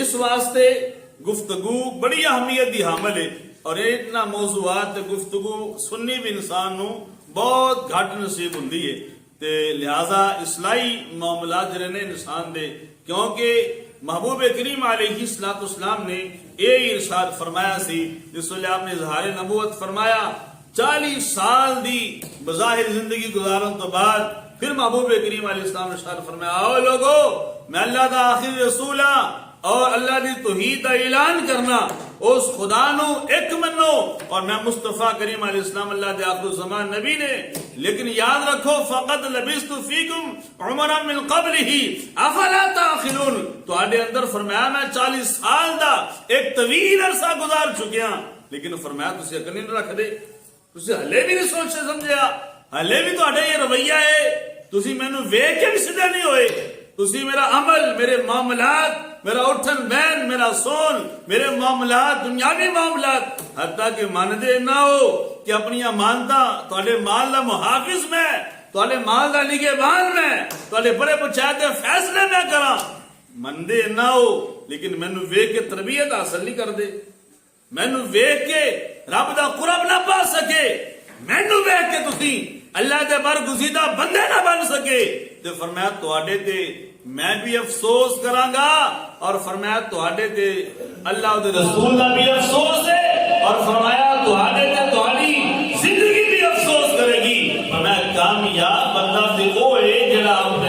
اس واسطے گفتگو بڑی اہمیت دی حامل ہے اور اتنا موضوعات گفتگو سننی بھی انسان نو بہت گھٹ نصیب ہوندی ہے تے لہذا اصلاحی معاملات جڑے نے انسان دے کیونکہ محبوب کریم علیہ السلام نے یہ ارشاد فرمایا سی جس ویلے آپ نے اظہار نبوت فرمایا 40 سال دی بظاہر زندگی گزارن تو بعد پھر محبوب کریم علیہ السلام نے ارشاد فرمایا آؤ لوگو میں اللہ دا آخری رسول ہاں اور اللہ دی توحید کا اعلان کرنا اس خدا نو ایک منو اور میں مصطفیٰ کریم علیہ السلام اللہ دے آخر زمان نبی نے لیکن یاد رکھو فقط لبثت فیکم عمرا من قبلہ افلا تعقلون تو آڈے اندر فرمایا میں 40 سال دا ایک طویل عرصہ گزار چکیا لیکن فرمایا تسی عقل نہیں رکھ دے تسی ہلے بھی نہیں سوچے سمجھیا ہلے بھی تو آڈے یہ رویہ ہے تسی میں نو ویکھ کے بھی سدھے نہیں ہوئے تسی میرا عمل میرے معاملات میرا اٹھن بین میرا سون میرے معاملات دنیاوی معاملات حتیٰ کہ ماندے نہ ہو کہ اپنی امانتاں تواڈے مال دا محافظ میں تواڈے مال دا نگہبان میں تواڈے بڑے پنچایت فیصلے میں کراں مندے نہ ہو لیکن مینوں ویکھ کے تربیت حاصل نہیں کر دے مینوں ویکھ کے رب دا قرب نہ پا سکے مینوں ویکھ کے تسی اللہ دے برگزیدہ بندے نہ بن سکے تے فرمایا تواڈے تے میں بھی افسوس کراں گا اور فرمایا تواڈے تے اللہ دے رسول دا بھی افسوس ہے اور فرمایا تواڈے تے تہاڈی زندگی بھی افسوس کرے گی فرمایا کامیاب بندہ تے او ہے جڑا اپنے